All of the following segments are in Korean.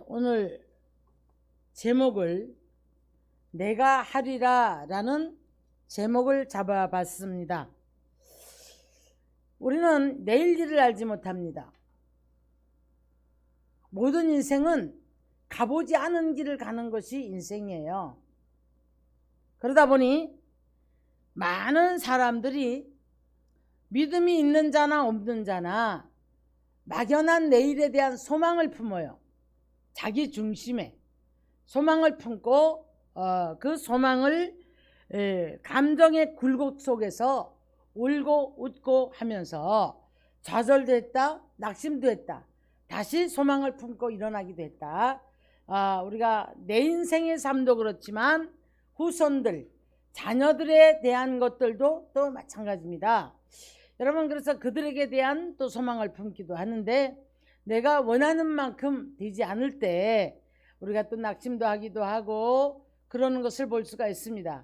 오늘 제목을 내가 하리라 라는 제목을 잡아봤습니다. 우리는 내일 일을 알지 못합니다. 모든 인생은 가보지 않은 길을 가는 것이 인생이에요. 그러다 보니 많은 사람들이 믿음이 있는 자나 없는 자나 막연한 내일에 대한 소망을 품어요. 자기 중심에 소망을 품고 그 소망을 감정의 굴곡 속에서 울고 웃고 하면서 좌절됐다, 낙심도 했다, 다시 소망을 품고 일어나기도 했다. 우리가 내 인생의 삶도 그렇지만 후손들, 자녀들에 대한 것들도 또 마찬가지입니다. 여러분, 그래서 그들에게 대한 또 소망을 품기도 하는데 내가 원하는 만큼 되지 않을 때 우리가 또 낙심도 하기도 하고 그러는 것을 볼 수가 있습니다.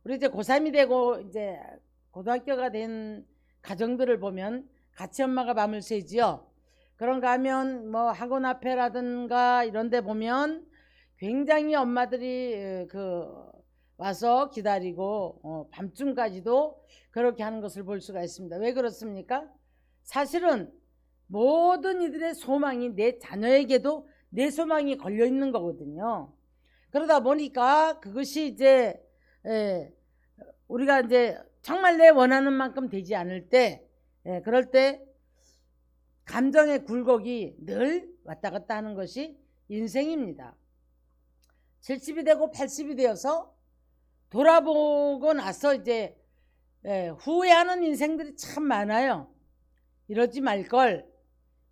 우리 이제 고3이 되고 이제 고등학교가 된 가정들을 보면 같이 엄마가 밤을 새지요. 그런가 하면 뭐 학원 앞에라든가 이런 데 보면 굉장히 엄마들이 와서 기다리고 밤중까지도 그렇게 하는 것을 볼 수가 있습니다. 왜 그렇습니까? 사실은 모든 이들의 소망이 내 자녀에게도 내 소망이 걸려 있는 거거든요. 그러다 보니까 그것이 이제 우리가 이제 정말 내 원하는 만큼 되지 않을 때 그럴 때 감정의 굴곡이 늘 왔다 갔다 하는 것이 인생입니다. 70이 되고 80이 되어서 돌아보고 나서 이제 후회하는 인생들이 참 많아요. 이러지 말걸,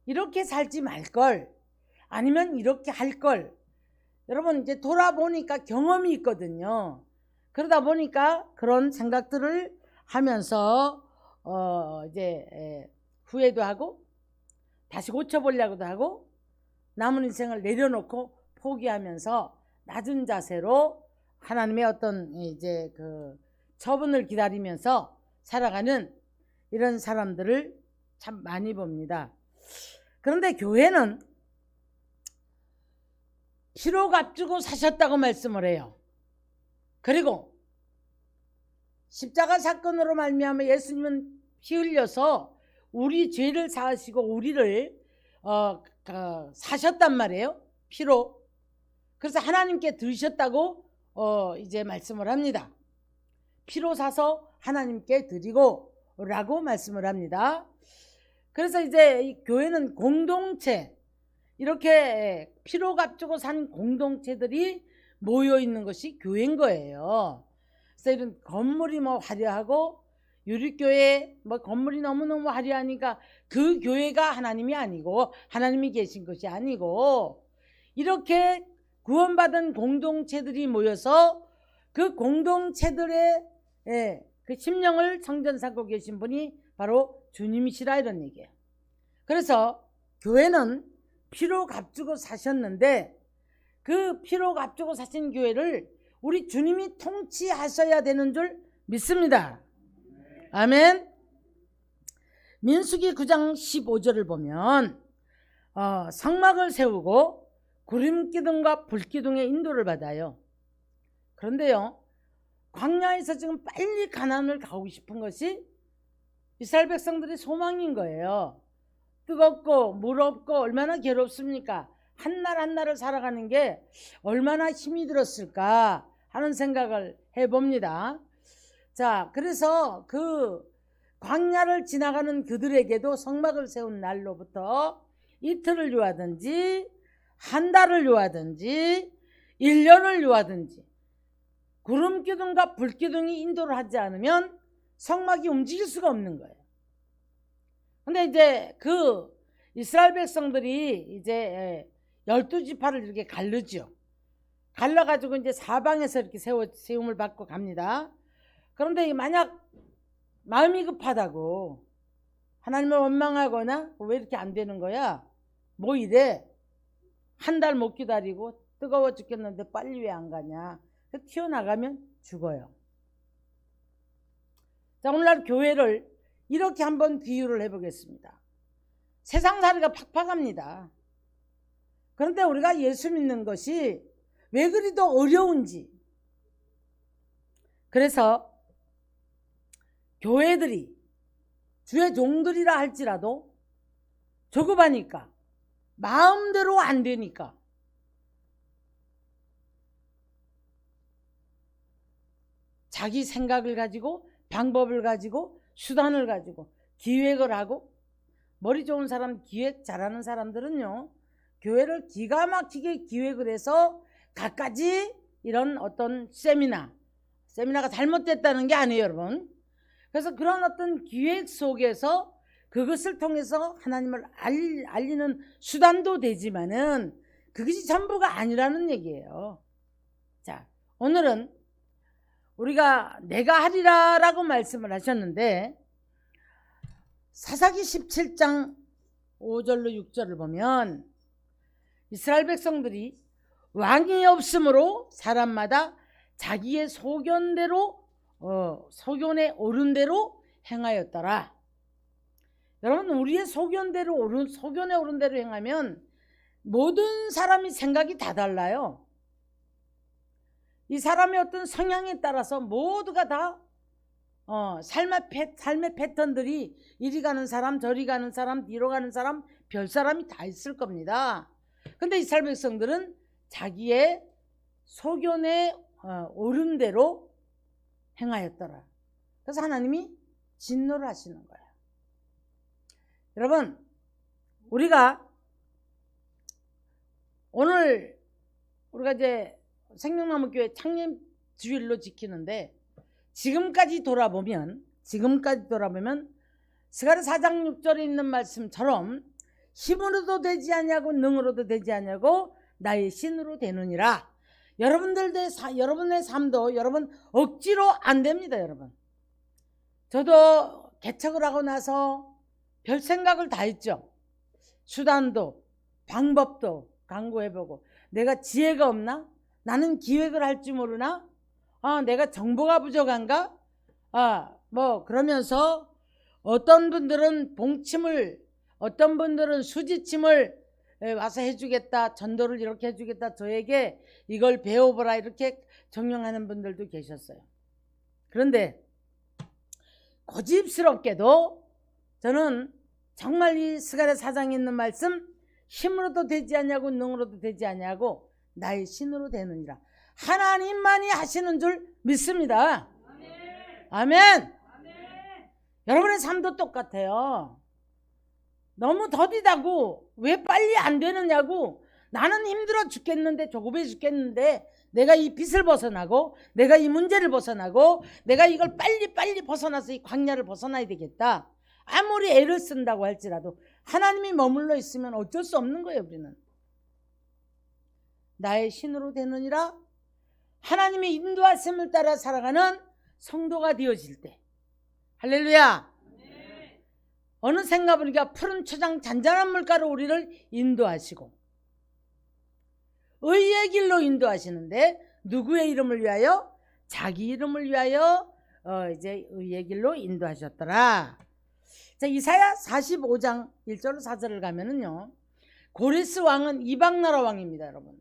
이렇게 살지 말걸, 아니면 이렇게 할걸. 여러분, 이제 돌아보니까 경험이 있거든요. 그러다 보니까 그런 생각들을 하면서 이제 후회도 하고 다시 고쳐보려고도 하고 남은 인생을 내려놓고 포기하면서 낮은 자세로 하나님의 어떤 이제 처분을 기다리면서 살아가는 이런 사람들을 참 많이 봅니다. 그런데 교회는 피로 값주고 사셨다고 말씀을 해요. 그리고 십자가 사건으로 말미암아 예수님은 피 흘려서 우리 죄를 사하시고 우리를 사셨단 말이에요. 피로. 그래서 하나님께 드리셨다고 이제 말씀을 합니다. 피로 사서 하나님께 드리고 라고 말씀을 합니다. 그래서 이제 이 교회는 공동체, 이렇게 피로 값주고 산 공동체들이 모여 있는 것이 교회인 거예요. 그래서 이런 건물이 뭐 화려하고 유리교회 뭐 건물이 너무너무 화려하니까 그 교회가 하나님이 아니고 하나님이 계신 것이 아니고 이렇게 구원받은 공동체들이 모여서 그 공동체들의 그 심령을 성전 삼고 계신 분이 바로 주님이시라 이런 얘기예요. 그래서 교회는 피로 값주고 사셨는데 그 피로 값주고 사신 교회를 우리 주님이 통치하셔야 되는 줄 믿습니다. 아멘. 민수기 9장 15절을 보면 성막을 세우고 구름기둥과 불기둥의 인도를 받아요. 그런데요, 광야에서 지금 빨리 가나안을 가고 싶은 것이 이스라엘 백성들의 소망인 거예요. 뜨겁고 물 없고 얼마나 괴롭습니까? 한 날 한 날을 살아가는 게 얼마나 힘이 들었을까 하는 생각을 해봅니다. 자, 그래서 그 광야를 지나가는 그들에게도 성막을 세운 날로부터 이틀을 요하든지 한 달을 요하든지 1년을 요하든지 구름기둥과 불기둥이 인도를 하지 않으면 성막이 움직일 수가 없는 거예요. 근데 이제 그 이스라엘 백성들이 이제 12지파를 이렇게 갈르죠. 갈라가지고 이제 사방에서 이렇게 세움을 받고 갑니다. 그런데 만약 마음이 급하다고 하나님을 원망하거나 왜 이렇게 안 되는 거야? 뭐 이래? 한 달 못 기다리고 뜨거워 죽겠는데 빨리 왜 안 가냐? 튀어나가면 죽어요. 자, 오늘날 교회를 이렇게 한번 비유를 해보겠습니다. 세상살이가 팍팍합니다. 그런데 우리가 예수 믿는 것이 왜 그리도 어려운지, 그래서 교회들이 주의 종들이라 할지라도 조급하니까, 마음대로 안 되니까 자기 생각을 가지고, 방법을 가지고, 수단을 가지고 기획을 하고, 머리 좋은 사람, 기획 잘하는 사람들은요, 교회를 기가 막히게 기획을 해서 갖가지 이런 어떤 세미나가 잘못됐다는 게 아니에요, 여러분. 그래서 그런 어떤 기획 속에서 그것을 통해서 하나님을 알리는 수단도 되지만은 그것이 전부가 아니라는 얘기예요. 자, 오늘은 우리가 내가 하리라 라고 말씀을 하셨는데, 사사기 17장 5절로 6절을 보면 이스라엘 백성들이 왕이 없으므로 사람마다 자기의 소견대로 소견에 오른 대로 행하였더라. 여러분, 우리의 소견에 오른 대로 행하면 모든 사람이 생각이 다 달라요. 이 사람의 어떤 성향에 따라서 모두가 다 삶의 패턴들이 이리 가는 사람, 저리 가는 사람, 뒤로 가는 사람, 별 사람이 다 있을 겁니다. 근데 이스라엘 백성들은 자기의 소견에 오른 대로 행하였더라. 그래서 하나님이 진노를 하시는 거예요. 여러분, 우리가 오늘 우리가 이제 생명나무교회 창립 주일로 지키는데, 지금까지 돌아보면 스가랴 4장 6절에 있는 말씀처럼 힘으로도 되지 아니하고 능으로도 되지 아니하고 나의 신으로 되느니라. 여러분의 삶도 여러분 억지로 안 됩니다. 여러분, 저도 개척을 하고 나서 별 생각을 다 했죠. 수단도 방법도 강구해보고, 내가 지혜가 없나? 나는 기획을 할 줄 모르나? 내가 정보가 부족한가? 그러면서 어떤 분들은 봉침을, 어떤 분들은 수지침을 와서 해주겠다, 전도를 이렇게 해주겠다, 저에게 이걸 배워보라, 이렇게 정령하는 분들도 계셨어요. 그런데 고집스럽게도 저는 정말 이 스가랴 4장에 있는 말씀, 힘으로도 되지 않냐고 능으로도 되지 않냐고 나의 신으로 되느니라, 하나님만이 하시는 줄 믿습니다. 아멘. 아멘. 여러분의 삶도 똑같아요. 너무 더디다고 왜 빨리 안 되느냐고, 나는 힘들어 죽겠는데, 조급해 죽겠는데, 내가 이 빚을 벗어나고, 내가 이 문제를 벗어나고, 내가 이걸 빨리 벗어나서 이 광야를 벗어나야 되겠다. 아무리 애를 쓴다고 할지라도 하나님이 머물러 있으면 어쩔 수 없는 거예요. 우리는 나의 신으로 되느니라, 하나님의 인도하심을 따라 살아가는 성도가 되어질 때, 할렐루야. 네. 어느샌가 보니까 푸른 초장 잔잔한 물가로 우리를 인도하시고 의의 길로 인도하시는데, 누구의 이름을 위하여? 자기 이름을 위하여 이제 의의 길로 인도하셨더라. 자, 이사야 45장 1절로 4절을 가면은요, 고레스 왕은 이방나라 왕입니다. 여러분,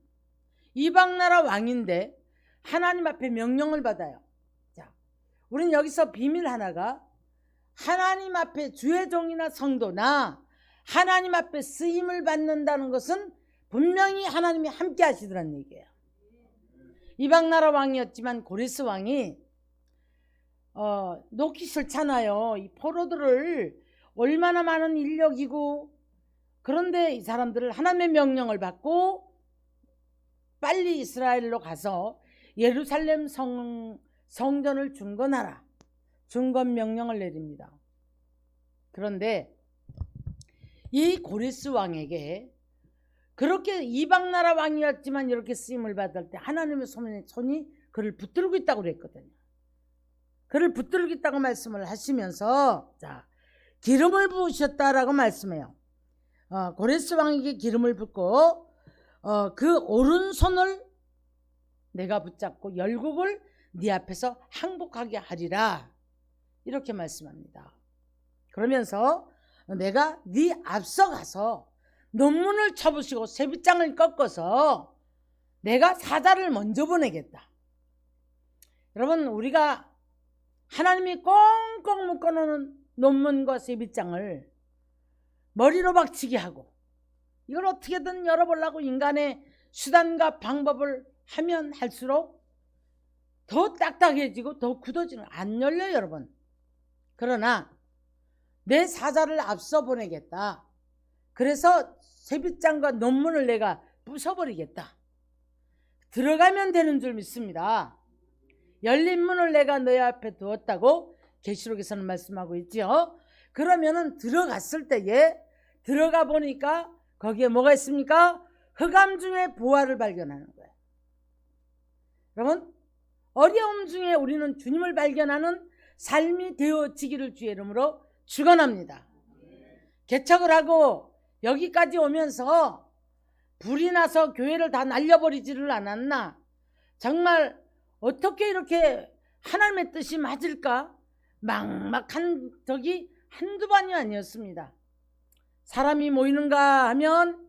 이방나라 왕인데 하나님 앞에 명령을 받아요. 자, 우리는 여기서 비밀 하나가, 하나님 앞에 주의 종이나 성도나 하나님 앞에 쓰임을 받는다는 것은 분명히 하나님이 함께 하시더라는 얘기예요. 이방나라 왕이었지만 고레스 왕이 놓기 싫잖아요. 이 포로들을 얼마나 많은 인력이고, 그런데 이 사람들을 하나님의 명령을 받고 빨리 이스라엘로 가서 예루살렘 성전을 중건하라, 중건 명령을 내립니다. 그런데 이 고레스 왕에게 그렇게 이방나라 왕이었지만 이렇게 쓰임을 받을 때 하나님의 손이 그를 붙들고 있다고 그랬거든요. 그를 붙들고 있다고 말씀을 하시면서, 자, 기름을 부으셨다라고 말씀해요. 고레스 왕에게 기름을 붓고 그 오른손을 내가 붙잡고 열국을 네 앞에서 항복하게 하리라, 이렇게 말씀합니다. 그러면서 내가 네 앞서 가서 논문을 쳐부시고 세빛장을 꺾어서 내가 사자를 먼저 보내겠다. 여러분, 우리가 하나님이 꽁꽁 묶어놓은 논문과 세빛장을 머리로 박치기 하고 이걸 어떻게든 열어보려고 인간의 수단과 방법을 하면 할수록 더 딱딱해지고 더 굳어지는, 안 열려요 여러분. 그러나 내 사자를 앞서 보내겠다. 그래서 세빛장과 논문을 내가 부숴버리겠다. 들어가면 되는 줄 믿습니다. 열린 문을 내가 너희 앞에 두었다고 계시록에서는 말씀하고 있죠. 그러면은 들어갔을 때에 들어가 보니까 거기에 뭐가 있습니까? 흑암 중에 보화를 발견하는 거예요. 여러분, 어려움 중에 우리는 주님을 발견하는 삶이 되어지기를 주의 이름으로 축원합니다. 개척을 하고 여기까지 오면서 불이 나서 교회를 다 날려버리지를 않았나? 정말 어떻게 이렇게 하나님의 뜻이 맞을까? 막막한 적이 한두 번이 아니었습니다. 사람이 모이는가 하면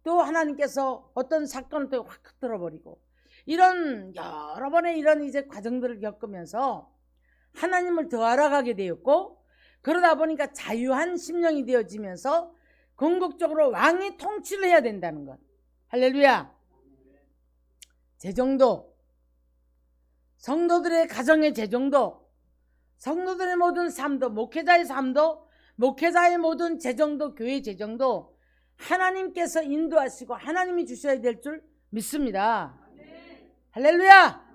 또 하나님께서 어떤 사건을 또 확 들어버리고, 이런 여러 번의 이런 이제 과정들을 겪으면서 하나님을 더 알아가게 되었고, 그러다 보니까 자유한 심령이 되어지면서 궁극적으로 왕이 통치를 해야 된다는 것. 할렐루야. 재정도, 성도들의 가정의 재정도, 성도들의 모든 삶도, 목회자의 삶도, 목회자의 모든 재정도, 교회 재정도 하나님께서 인도하시고 하나님이 주셔야 될 줄 믿습니다. 할렐루야.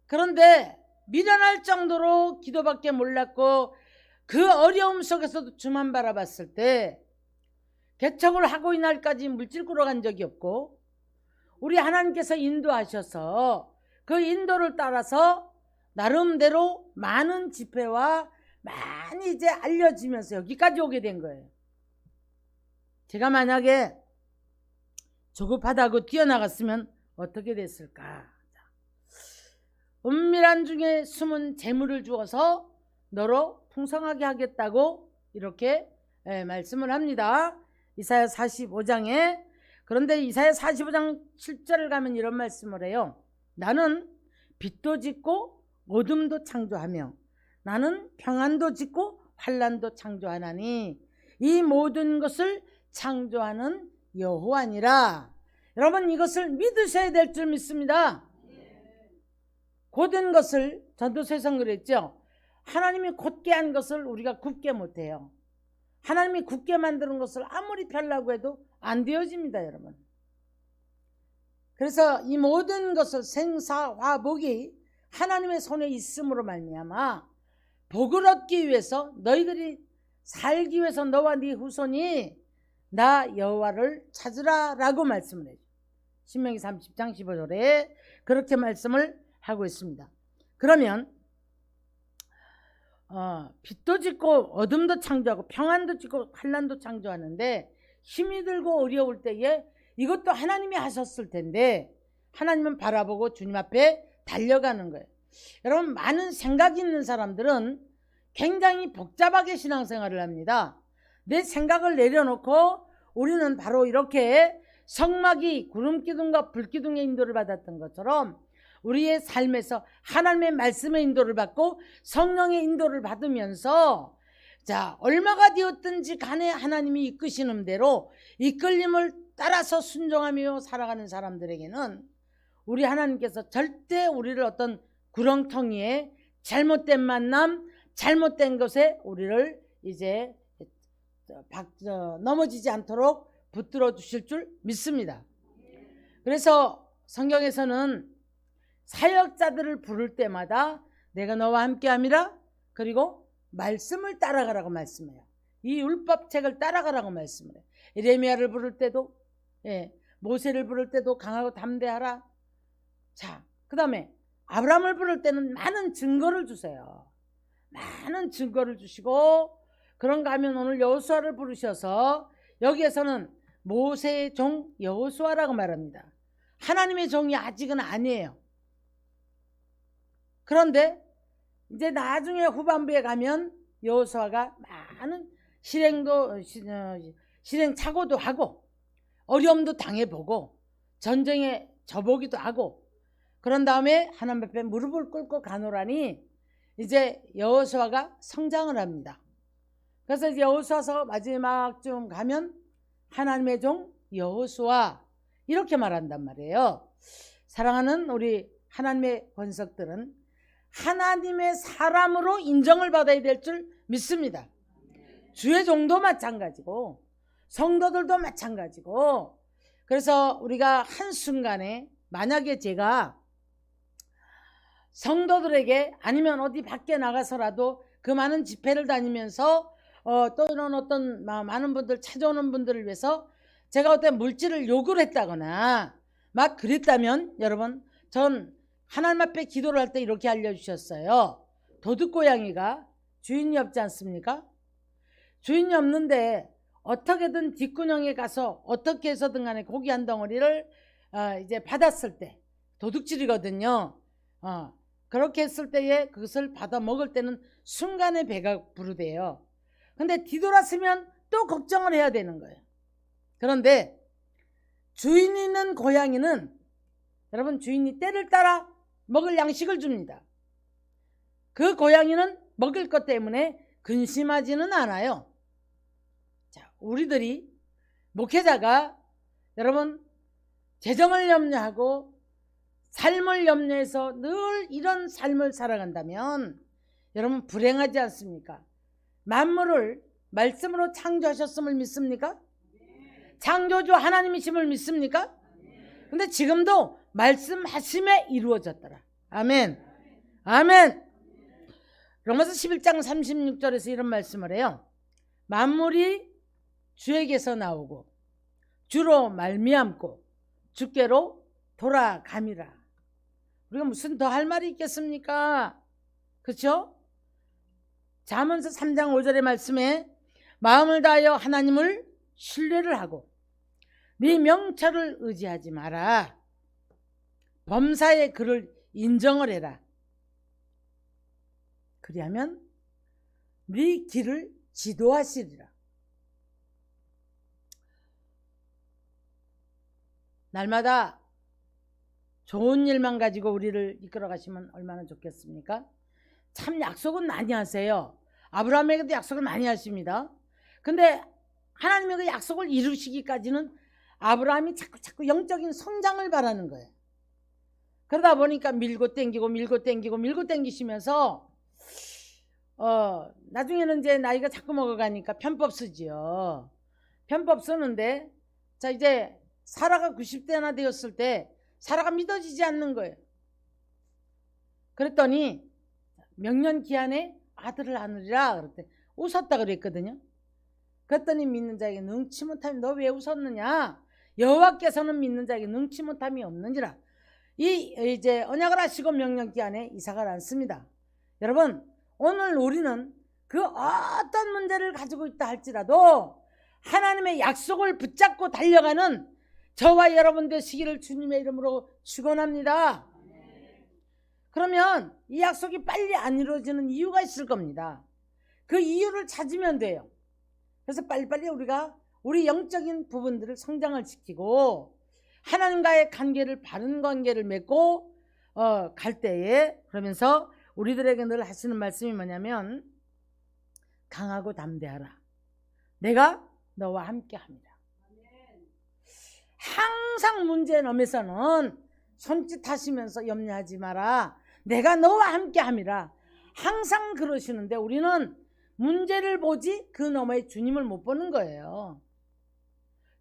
그런데 미련할 정도로 기도밖에 몰랐고 그 어려움 속에서도 주만 바라봤을 때 개척을 하고 이날까지 물질 끌어간 적이 없고, 우리 하나님께서 인도하셔서 그 인도를 따라서 나름대로 많은 집회와 많이 이제 알려지면서 여기까지 오게 된 거예요. 제가 만약에 조급하다고 뛰어나갔으면 어떻게 됐을까? 은밀한 중에 숨은 재물을 주어서 너로 풍성하게 하겠다고 이렇게 말씀을 합니다. 이사야 45장에. 그런데 이사야 45장 7절을 가면 이런 말씀을 해요. 나는 빛도 짓고 어둠도 창조하며 나는 평안도 짓고 환난도 창조하나니 이 모든 것을 창조하는 여호와니라. 여러분, 이것을 믿으셔야 될 줄 믿습니다. 곧은 것을, 전도서에서 그랬죠. 하나님이 곧게 한 것을 우리가 굽게 못해요. 하나님이 굳게 만드는 것을 아무리 펴려고 해도 안 되어집니다, 여러분. 그래서 이 모든 것을 생사화복이 하나님의 손에 있음으로 말미암아 복을 얻기 위해서, 너희들이 살기 위해서 너와 네 후손이 나 여호와를 찾으라 라고 말씀을 해요. 신명기 30장 15절에 그렇게 말씀을 하고 있습니다. 그러면 빛도 짓고 어둠도 창조하고 평안도 짓고 환난도 창조하는데, 힘이 들고 어려울 때에 이것도 하나님이 하셨을 텐데 하나님은 바라보고 주님 앞에 달려가는 거예요. 여러분, 많은 생각이 있는 사람들은 굉장히 복잡하게 신앙생활을 합니다. 내 생각을 내려놓고 우리는 바로 이렇게 성막이 구름기둥과 불기둥의 인도를 받았던 것처럼 우리의 삶에서 하나님의 말씀의 인도를 받고 성령의 인도를 받으면서, 자, 얼마가 되었든지 간에 하나님이 이끄시는 대로 이끌림을 따라서 순종하며 살아가는 사람들에게는 우리 하나님께서 절대 우리를 어떤 구렁텅이에 잘못된 만남, 잘못된 것에 우리를 이제 넘어지지 않도록 붙들어 주실 줄 믿습니다. 그래서 성경에서는 사역자들을 부를 때마다 내가 너와 함께함이라, 그리고 말씀을 따라가라고 말씀해요. 이 율법책을 따라가라고 말씀을 해요. 예레미야를 부를 때도, 모세를 부를 때도 강하고 담대하라. 자, 그 다음에 아브라함을 부를 때는 많은 증거를 주세요. 많은 증거를 주시고, 그런가 하면 오늘 여호수아를 부르셔서 여기에서는 모세의 종 여호수아라고 말합니다. 하나님의 종이 아직은 아니에요. 그런데 이제 나중에 후반부에 가면 여호수아가 많은 시행착오도 하고 어려움도 당해보고 전쟁에 져보기도 하고 그런 다음에 하나님 앞에 무릎을 꿇고 가노라니 이제 여호수아가 성장을 합니다. 그래서 이제 여호수아서 마지막쯤 가면 하나님의 종 여호수아 이렇게 말한단 말이에요. 사랑하는 우리 하나님의 권석들은 하나님의 사람으로 인정을 받아야 될 줄 믿습니다. 주의 종도 마찬가지고 성도들도 마찬가지고 그래서 우리가 한순간에 만약에 제가 성도들에게 아니면 어디 밖에 나가서라도 그 많은 집회를 다니면서 또는 어떤 많은 분들 찾아오는 분들을 위해서 제가 어떤 물질을 요구를 했다거나 막 그랬다면 여러분 전 하나님 앞에 기도를 할 때 이렇게 알려주셨어요. 도둑고양이가 주인이 없지 않습니까? 주인이 없는데 어떻게든 뒷구녕에 가서 어떻게 해서든 간에 고기 한 덩어리를 이제 받았을 때 도둑질이거든요. 그렇게 했을 때에 그것을 받아 먹을 때는 순간에 배가 부르대요. 근데 뒤돌았으면 또 걱정을 해야 되는 거예요. 그런데 주인 있는 고양이는 여러분 주인이 때를 따라 먹을 양식을 줍니다. 그 고양이는 먹을 것 때문에 근심하지는 않아요. 자, 우리들이 목회자가 여러분 재정을 염려하고 삶을 염려해서 늘 이런 삶을 살아간다면 여러분 불행하지 않습니까? 만물을 말씀으로 창조하셨음을 믿습니까? 창조주 하나님이심을 믿습니까? 근데 지금도 말씀하심에 이루어졌더라. 아멘. 아멘. 로마서 11장 36절에서 이런 말씀을 해요. 만물이 주에게서 나오고 주로 말미암고 주께로 돌아감이라. 우리가 무슨 더 할 말이 있겠습니까? 그렇죠? 잠언서 3장 5절의 말씀에 마음을 다하여 하나님을 신뢰를 하고 네 명철을 의지하지 마라. 범사의 그를 인정을 해라. 그리하면 네 길을 지도하시리라. 날마다 좋은 일만 가지고 우리를 이끌어 가시면 얼마나 좋겠습니까? 참 약속은 많이 하세요. 아브라함에게도 약속을 많이 하십니다. 근데 하나님의 그 약속을 이루시기까지는 아브라함이 자꾸 영적인 성장을 바라는 거예요. 그러다 보니까 밀고 땡기시면서 나중에는 이제 나이가 자꾸 먹어가니까 편법 쓰지요. 편법 쓰는데 자 이제 사라가 90대나 되었을 때 사라가 믿어지지 않는 거예요. 그랬더니 명년 기한에 아들을 안으리라 그랬더니 웃었다 그랬거든요. 그랬더니 믿는 자에게 능치 못함이 너 왜 웃었느냐? 여호와께서는 믿는 자에게 능치 못함이 없는지라. 이제 언약을 하시고 명년 기한에 이삭을 안습니다. 여러분 오늘 우리는 그 어떤 문제를 가지고 있다 할지라도 하나님의 약속을 붙잡고 달려가는 저와 여러분 되시기를 주님의 이름으로 축원합니다. 그러면 이 약속이 빨리 안 이루어지는 이유가 있을 겁니다. 그 이유를 찾으면 돼요. 그래서 빨리빨리 우리가 우리 영적인 부분들을 성장을 시키고 하나님과의 관계를 바른 관계를 맺고 갈 때에 그러면서 우리들에게 늘 하시는 말씀이 뭐냐면 강하고 담대하라. 내가 너와 함께 합니다. 항상 문제 넘에서는 손짓하시면서 염려하지 마라. 내가 너와 함께 함이라. 항상 그러시는데 우리는 문제를 보지 그 너머에 주님을 못 보는 거예요.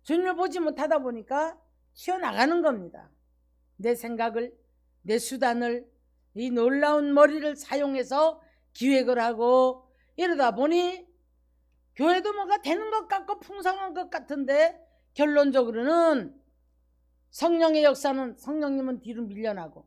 주님을 보지 못하다 보니까 튀어나가는 겁니다. 내 생각을, 내 수단을, 이 놀라운 머리를 사용해서 기획을 하고 이러다 보니 교회도 뭐가 되는 것 같고 풍성한 것 같은데 결론적으로는 성령의 역사는 성령님은 뒤로 밀려나고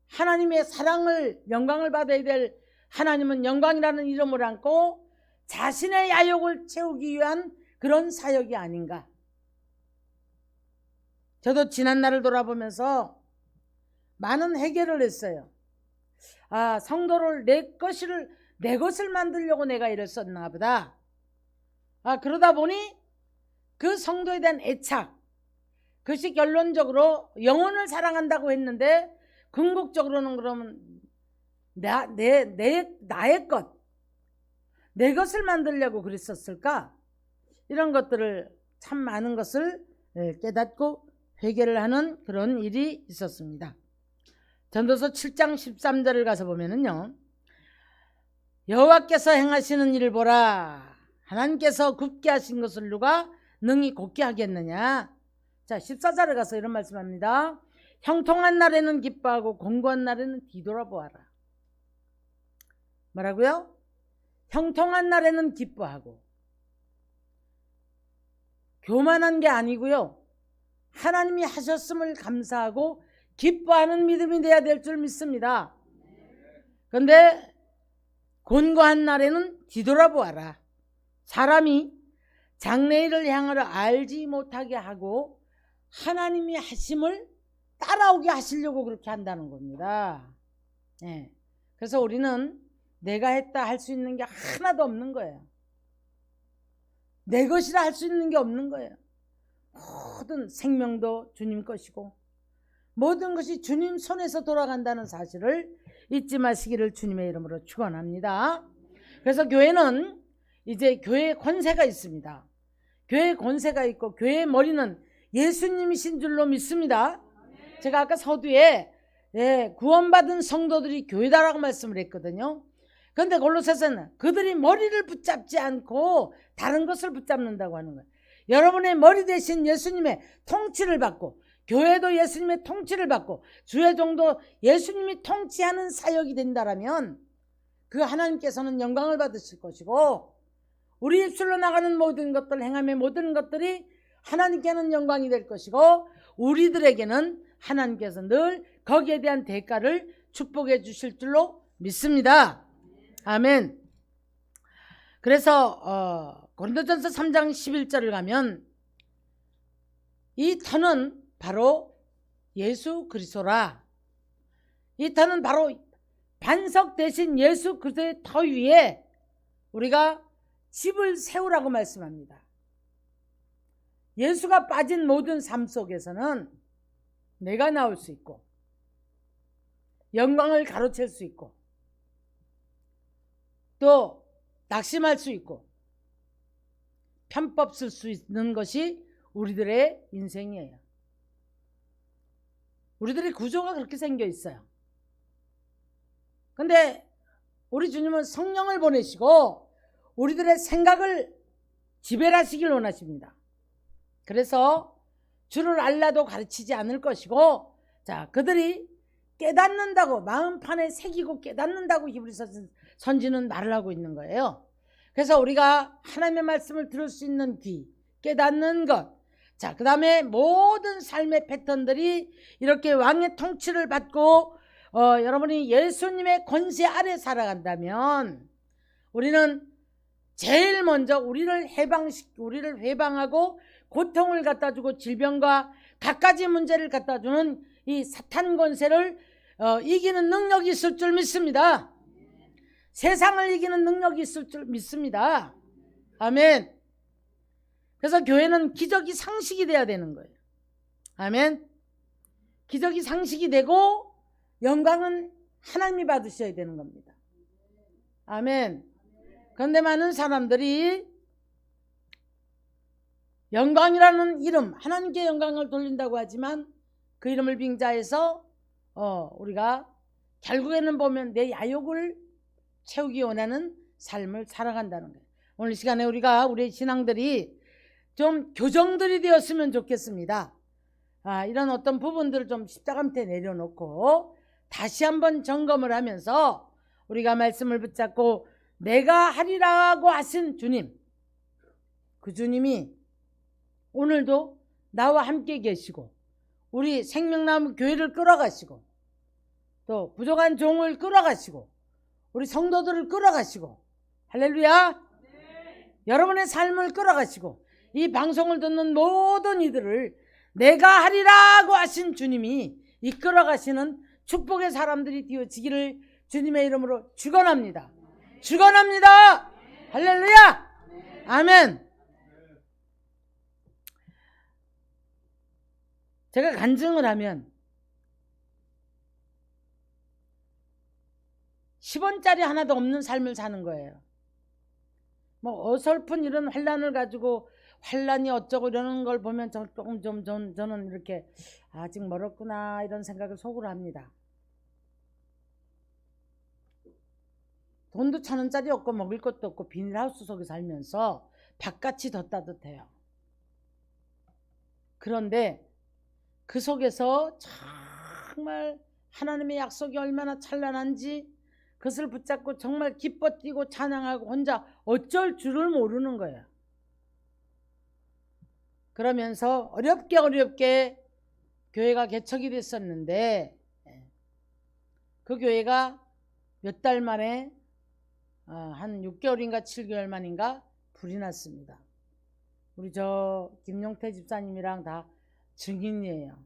하나님의 사랑을 영광을 받아야 될 하나님은 영광이라는 이름을 안고 자신의 야욕을 채우기 위한 그런 사역이 아닌가. 저도 지난 날을 돌아보면서 많은 해결을 했어요. 성도를 내 것을 만들려고 내가 이랬었나 보다. 그러다 보니 그 성도에 대한 애착, 그것이 결론적으로 영혼을 사랑한다고 했는데 궁극적으로는 그러면 나의 것, 내 것을 만들려고 그랬었을까? 이런 것들을 참 많은 것을 깨닫고 회개를 하는 그런 일이 있었습니다. 전도서 7장 13절을 가서 보면은요, 여호와께서 행하시는 일을 보라. 하나님께서 굽게 하신 것을 누가 능히 곧게 하겠느냐. 자, 14절에 가서 이런 말씀합니다. 형통한 날에는 기뻐하고 공고한 날에는 뒤돌아보아라. 뭐라고요? 형통한 날에는 기뻐하고, 교만한 게 아니고요, 하나님이 하셨음을 감사하고 기뻐하는 믿음이 돼야 될 줄 믿습니다. 그런데 곤고한 날에는 뒤돌아보아라. 사람이 장래일을 향하여 알지 못하게 하고 하나님이 하심을 따라오게 하시려고 그렇게 한다는 겁니다. 그래서 우리는 내가 했다 할 수 있는 게 하나도 없는 거예요. 내 것이라 할 수 있는 게 없는 거예요. 모든 생명도 주님 것이고 모든 것이 주님 손에서 돌아간다는 사실을 잊지 마시기를 주님의 이름으로 축원합니다. 그래서 교회는 이제 교회의 권세가 있습니다. 교회의 권세가 있고 교회의 머리는 예수님이신 줄로 믿습니다. 제가 아까 서두에 구원받은 성도들이 교회다라고 말씀을 했거든요. 그런데 골로새서는 그들이 머리를 붙잡지 않고 다른 것을 붙잡는다고 하는 거예요. 여러분의 머리 대신 예수님의 통치를 받고, 교회도 예수님의 통치를 받고, 주의 종도 예수님이 통치하는 사역이 된다라면 그 하나님께서는 영광을 받으실 것이고, 우리 입술로 나가는 모든 것들, 행함의 모든 것들이 하나님께는 영광이 될 것이고, 우리들에게는 하나님께서 늘 거기에 대한 대가를 축복해 주실 줄로 믿습니다. 아멘. 그래서 고린도전서 3장 11절을 가면 이 터는 바로 예수 그리스도라. 이 터는 바로 반석 대신 예수 그리스도의 터 위에 우리가 집을 세우라고 말씀합니다. 예수가 빠진 모든 삶 속에서는 내가 나올 수 있고 영광을 가로챌 수 있고 또 낙심할 수 있고 편법 쓸 수 있는 것이 우리들의 인생이에요. 우리들의 구조가 그렇게 생겨 있어요. 근데 우리 주님은 성령을 보내시고 우리들의 생각을 지배하시길 원하십니다. 그래서 주를 알라도 가르치지 않을 것이고, 자, 그들이 깨닫는다고 마음판에 새기고 깨닫는다고 히브리서 선지는 말을 하고 있는 거예요. 그래서 우리가 하나님의 말씀을 들을 수 있는 귀, 깨닫는 것, 자, 그 다음에 모든 삶의 패턴들이 이렇게 왕의 통치를 받고 여러분이 예수님의 권세 아래 살아간다면 우리는 제일 먼저 우리를 회방하고 고통을 갖다주고 질병과 갖가지 문제를 갖다주는 이 사탄 권세를 이기는 능력이 있을 줄 믿습니다. 세상을 이기는 능력이 있을 줄 믿습니다. 아멘. 그래서 교회는 기적이 상식이 돼야 되는 거예요. 아멘. 기적이 상식이 되고 영광은 하나님이 받으셔야 되는 겁니다. 아멘. 그런데 많은 사람들이 영광이라는 이름, 하나님께 영광을 돌린다고 하지만 그 이름을 빙자해서 우리가 결국에는 보면 내 야욕을 채우기 원하는 삶을 살아간다는 거예요. 오늘 시간에 우리의 신앙들이 좀 교정들이 되었으면 좋겠습니다. 이런 어떤 부분들을 좀 십자가 밑에 내려놓고 다시 한번 점검을 하면서 우리가 말씀을 붙잡고 내가 하리라고 하신 주님, 그 주님이 오늘도 나와 함께 계시고 우리 생명나무 교회를 끌어가시고 또 부족한 종을 끌어가시고 우리 성도들을 끌어가시고, 할렐루야. 네. 여러분의 삶을 끌어가시고 이 방송을 듣는 모든 이들을 내가 하리라고 하신 주님이 이끌어가시는 축복의 사람들이 되어지기를 주님의 이름으로 축원합니다. 축원합니다. 할렐루야. 아멘. 제가 간증을 하면 10원짜리 하나도 없는 삶을 사는 거예요. 뭐 어설픈 이런 환란을 가지고 환란이 어쩌고 이러는 걸 보면 조금 저는 이렇게 아직 멀었구나 이런 생각을 속으로 합니다. 돈도 1,000원짜리 없고 먹을 것도 없고 비닐하우스 속에 살면서 바깥이 더 따뜻해요. 그런데 그 속에서 정말 하나님의 약속이 얼마나 찬란한지 그것을 붙잡고 정말 기뻐 뛰고 찬양하고 혼자 어쩔 줄을 모르는 거예요. 그러면서 어렵게 교회가 개척이 됐었는데 그 교회가 몇 달 만에 한 6개월인가 7개월 만인가 불이 났습니다. 우리 저 김용태 집사님이랑 다 증인이에요.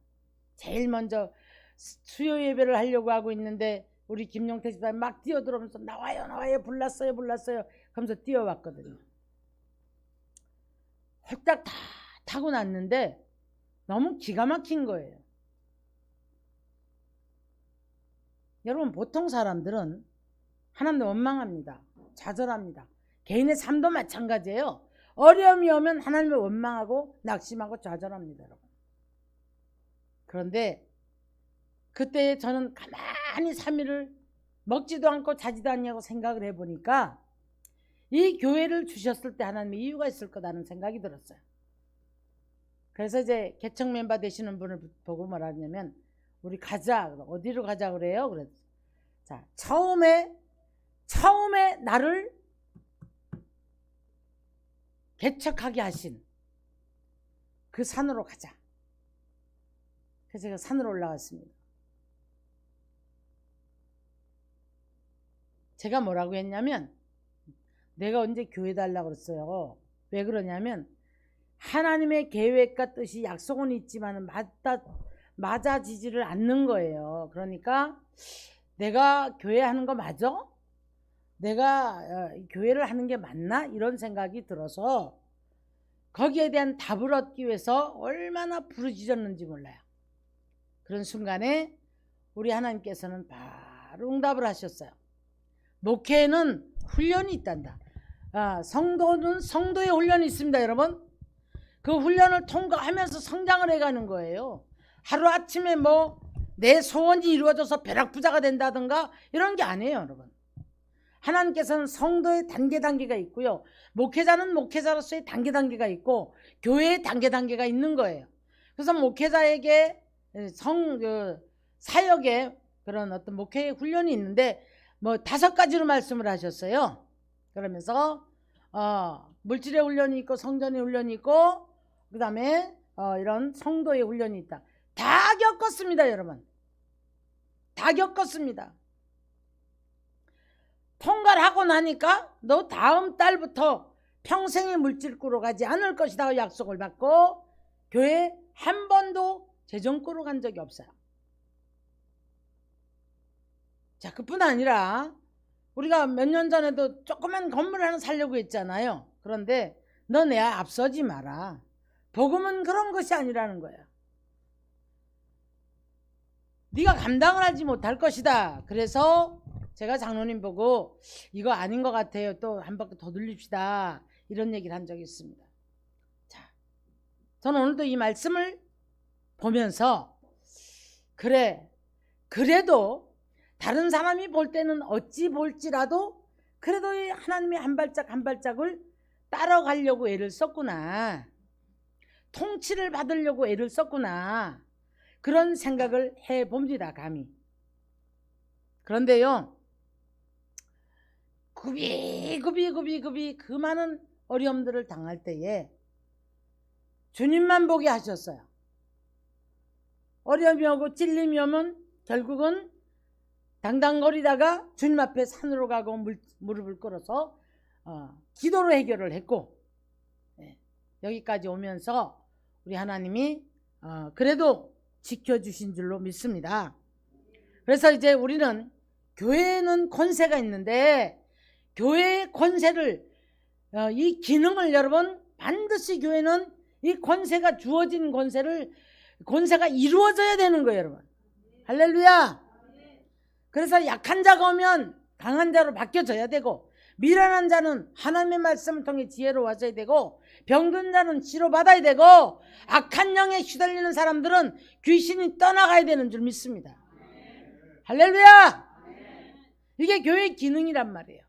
제일 먼저 수요 예배를 하려고 하고 있는데 우리 김용태 집사님 막 뛰어들어오면서 나와요 불났어요 그러면서 뛰어왔거든요. 홀딱 다 타고 났는데 너무 기가 막힌 거예요. 여러분 보통 사람들은 하나님을 원망합니다. 좌절합니다. 개인의 삶도 마찬가지예요. 어려움이 오면 하나님을 원망하고 낙심하고 좌절합니다. 여러분. 그런데 그때 저는 가만히 3일을 먹지도 않고 자지도 않냐고 생각을 해보니까 이 교회를 주셨을 때 하나님의 이유가 있을 거다는 생각이 들었어요. 그래서 이제 개척 멤버 되시는 분을 보고 뭐라냐면 우리 가자. 어디로 가자 그래요? 그래서 자, 처음에 나를 개척하게 하신 그 산으로 가자. 그래서 제가 산으로 올라갔습니다. 제가 뭐라고 했냐면 내가 언제 교회 달라고 그랬어요. 왜 그러냐면 하나님의 계획과 뜻이 약속은 있지만 맞아지지를 않는 거예요. 그러니까 내가 교회 하는 거 맞아? 내가 교회를 하는 게 맞나? 이런 생각이 들어서 거기에 대한 답을 얻기 위해서 얼마나 부르짖었는지 몰라요. 그런 순간에 우리 하나님께서는 바로 응답을 하셨어요. 목회에는 훈련이 있단다. 성도는 성도의 훈련이 있습니다. 여러분. 그 훈련을 통과하면서 성장을 해가는 거예요. 하루아침에 뭐 내 소원이 이루어져서 벼락부자가 된다든가 이런 게 아니에요. 여러분. 하나님께서는 성도의 단계가 있고요. 목회자는 목회자로서의 단계가 있고 교회의 단계가 있는 거예요. 그래서 목회자에게 사역의 그런 어떤 목회의 훈련이 있는데 뭐 5가지로 말씀을 하셨어요. 그러면서 물질의 훈련이 있고 성전의 훈련이 있고 그 다음에 이런 성도의 훈련이 있다. 다 겪었습니다. 여러분. 다 겪었습니다. 통과를 하고 나니까 너 다음 달부터 평생의 물질구로 가지 않을 것이다 약속을 받고 교회 한 번도 재정구로 간 적이 없어요. 자, 그뿐 아니라 우리가 몇 년 전에도 조그만 건물 하나 살려고 했잖아요. 그런데 너 내 앞서지 마라. 복음은 그런 것이 아니라는 거야. 네가 감당을 하지 못할 것이다. 그래서 제가 장로님 보고 이거 아닌 것 같아요. 또 한 바퀴 더 돌립시다. 이런 얘기를 한 적이 있습니다. 자, 저는 오늘도 이 말씀을 보면서 그래도 다른 사람이 볼 때는 어찌 볼지라도 그래도 하나님의 한 발짝을 따라가려고 애를 썼구나. 통치를 받으려고 애를 썼구나. 그런 생각을 해봅니다. 감히. 그런데요. 굽이 그 많은 어려움들을 당할 때에 주님만 보게 하셨어요. 어려움이 오고 찔림이 오면 결국은 당당거리다가 주님 앞에 산으로 가고 무릎을 꿇어서 기도로 해결을 했고 여기까지 오면서 우리 하나님이 그래도 지켜주신 줄로 믿습니다. 그래서 이제 우리는 교회에는 권세가 있는데 교회의 권세를 이 기능을 여러분 반드시 교회는 이 권세가 주어진 권세를 권세가 이루어져야 되는 거예요, 여러분. 할렐루야. 그래서 약한 자가 오면 강한 자로 바뀌어져야 되고, 미련한 자는 하나님의 말씀을 통해 지혜로 와줘야 되고, 병든 자는 치료받아야 되고, 악한 영에 휘둘리는 사람들은 귀신이 떠나가야 되는 줄 믿습니다. 할렐루야. 이게 교회의 기능이란 말이에요.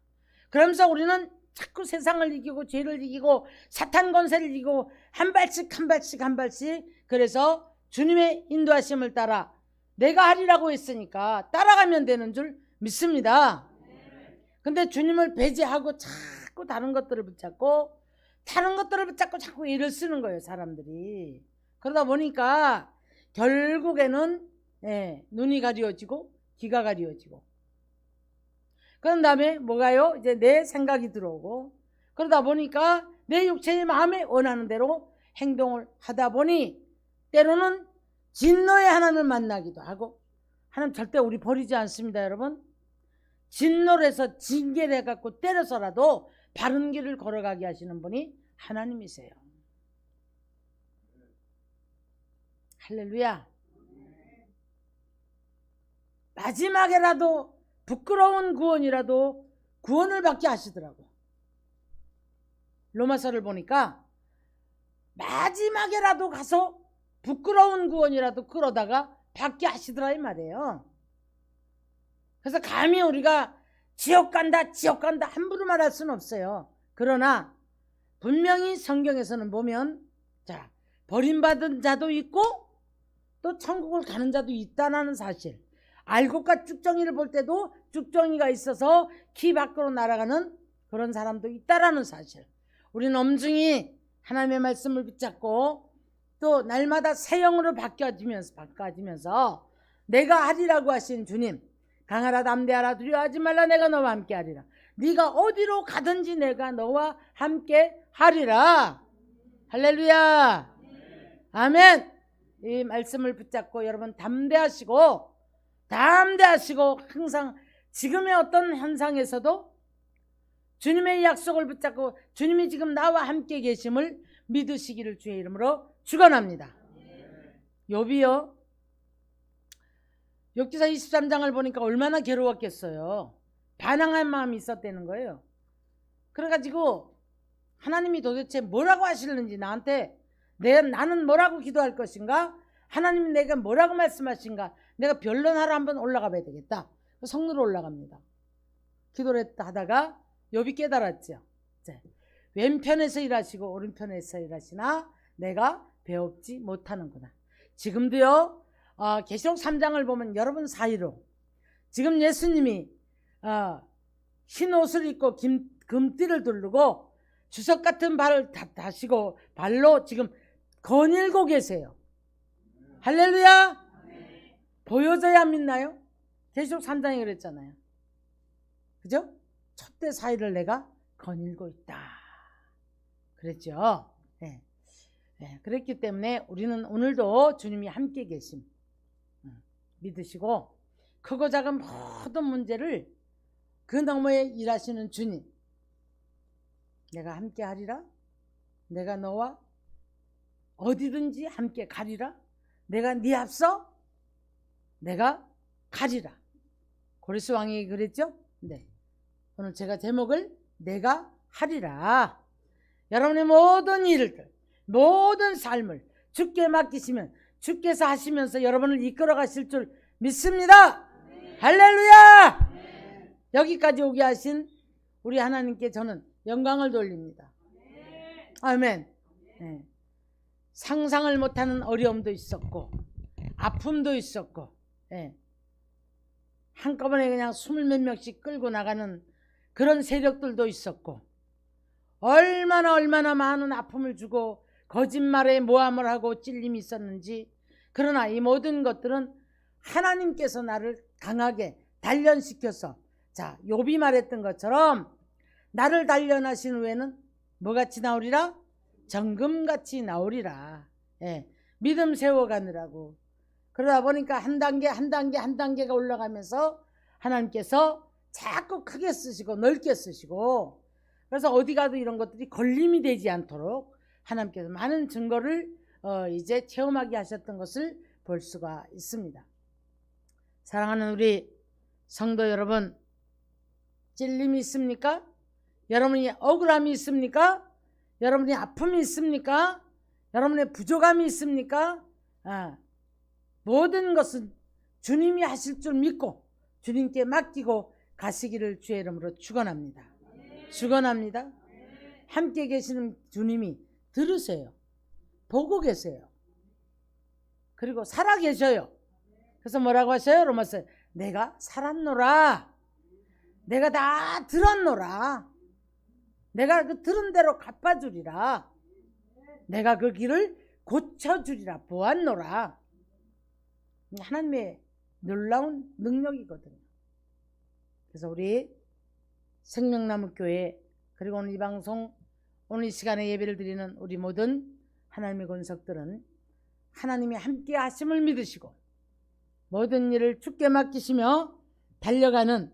그러면서 우리는 자꾸 세상을 이기고 죄를 이기고 사탄 권세를 이기고 한 발씩 한 발씩 한 발씩, 그래서 주님의 인도하심을 따라 내가 하리라고 했으니까 따라가면 되는 줄 믿습니다. 근데 주님을 배제하고 자꾸 다른 것들을 붙잡고 자꾸 일을 쓰는 거예요, 사람들이. 그러다 보니까 결국에는 눈이 가려지고 귀가 가려지고, 그런 다음에 뭐가요? 이제 내 생각이 들어오고, 그러다 보니까 내 육체의 마음에 원하는 대로 행동을 하다 보니 때로는 진노의 하나님을 만나기도 하고, 하나님 절대 우리 버리지 않습니다, 여러분. 진노를 해서 징계를 해갖고 때려서라도 바른 길을 걸어가게 하시는 분이 하나님이세요. 할렐루야. 마지막에라도 부끄러운 구원이라도 구원을 받게 하시더라고. 로마서를 보니까 마지막에라도 가서 부끄러운 구원이라도 끌어다가 받게 하시더라 이 말이에요. 그래서 감히 우리가 지옥 간다 함부로 말할 수는 없어요. 그러나 분명히 성경에서는 보면, 자, 버림받은 자도 있고 또 천국을 가는 자도 있다는 사실, 알곡과 쭉정이를 볼 때도 쭉정이가 있어서 키 밖으로 날아가는 그런 사람도 있다라는 사실, 우리는 엄중히 하나님의 말씀을 붙잡고 또 날마다 새 영으로 바꿔지면서 내가 하리라고 하신 주님, 강하라 담대하라 두려워하지 말라 내가 너와 함께 하리라. 네가 어디로 가든지 내가 너와 함께 하리라. 할렐루야. 아멘. 이 말씀을 붙잡고 여러분 담대하시고 항상 지금의 어떤 현상에서도 주님의 약속을 붙잡고 주님이 지금 나와 함께 계심을 믿으시기를 주의 이름으로 축원합니다. 욥이요, 욥기사 23장을 보니까 얼마나 괴로웠겠어요. 반항한 마음이 있었다는 거예요. 그래가지고 하나님이 도대체 뭐라고 하시는지, 나한테 나는 뭐라고 기도할 것인가, 하나님이 내가 뭐라고 말씀하신가, 내가 변론하러 한번 올라가 봐야 되겠다. 성루로 올라갑니다. 기도를 하다가 욥이 깨달았죠. 왼편에서 일하시고 오른편에서 일하시나 내가 배웁지 못하는구나. 지금도요, 계시록 3장을 보면 여러분 사이로 지금 예수님이 흰 옷을 입고 금띠를 두르고 주석 같은 발을 다시고 발로 지금 거닐고 계세요. 할렐루야. 보여져야 믿나요? 계시록 3장이 그랬잖아요. 그죠? 촛대 사이를 내가 거닐고 있다 그랬죠. 네. 그랬기 때문에 우리는 오늘도 주님이 함께 계심 믿으시고, 크고 작은 모든 문제를 그 너머에 일하시는 주님, 내가 함께 하리라, 내가 너와 어디든지 함께 가리라, 내가 네 앞서 내가 가리라. 고레스 왕이 그랬죠. 네. 오늘 제가 제목을 내가 하리라. 여러분의 모든 일들, 모든 삶을 주께 맡기시면 주께서 하시면서 여러분을 이끌어 가실 줄 믿습니다. 네. 할렐루야. 네. 여기까지 오게 하신 우리 하나님께 저는 영광을 돌립니다. 네. 아멘. 네. 상상을 못하는 어려움도 있었고 아픔도 있었고, 한꺼번에 그냥 20몇 명씩 끌고 나가는 그런 세력들도 있었고, 얼마나 많은 아픔을 주고 거짓말에 모함을 하고 찔림이 있었는지, 그러나 이 모든 것들은 하나님께서 나를 강하게 단련시켜서, 자, 욥이 말했던 것처럼 나를 단련하신 후에는 뭐같이 나오리라? 정금같이 나오리라. 믿음 세워가느라고. 그러다 보니까 한 단계가 올라가면서 하나님께서 자꾸 크게 쓰시고 넓게 쓰시고, 그래서 어디 가도 이런 것들이 걸림이 되지 않도록 하나님께서 많은 증거를 이제 체험하게 하셨던 것을 볼 수가 있습니다. 사랑하는 우리 성도 여러분, 찔림이 있습니까? 여러분이 억울함이 있습니까? 여러분이 아픔이 있습니까? 여러분의 부족함이 있습니까? 모든 것은 주님이 하실 줄 믿고 주님께 맡기고 가시기를 주의 이름으로 축원합니다. 축원합니다. 함께 계시는 주님이 들으세요. 보고 계세요. 그리고 살아 계셔요. 그래서 뭐라고 하셔요? 로마서 내가 살았노라. 내가 다 들었노라. 내가 그 들은 대로 갚아주리라. 내가 그 길을 고쳐주리라. 보았노라. 하나님의 놀라운 능력이거든요. 그래서 우리 생명나무교회 그리고 오늘 이 방송 오늘 이 시간에 예배를 드리는 우리 모든 하나님의 권석들은 하나님이 함께 하심을 믿으시고 모든 일을 주께 맡기시며 달려가는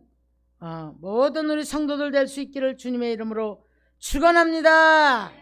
모든 우리 성도들 될 수 있기를 주님의 이름으로 축원합니다.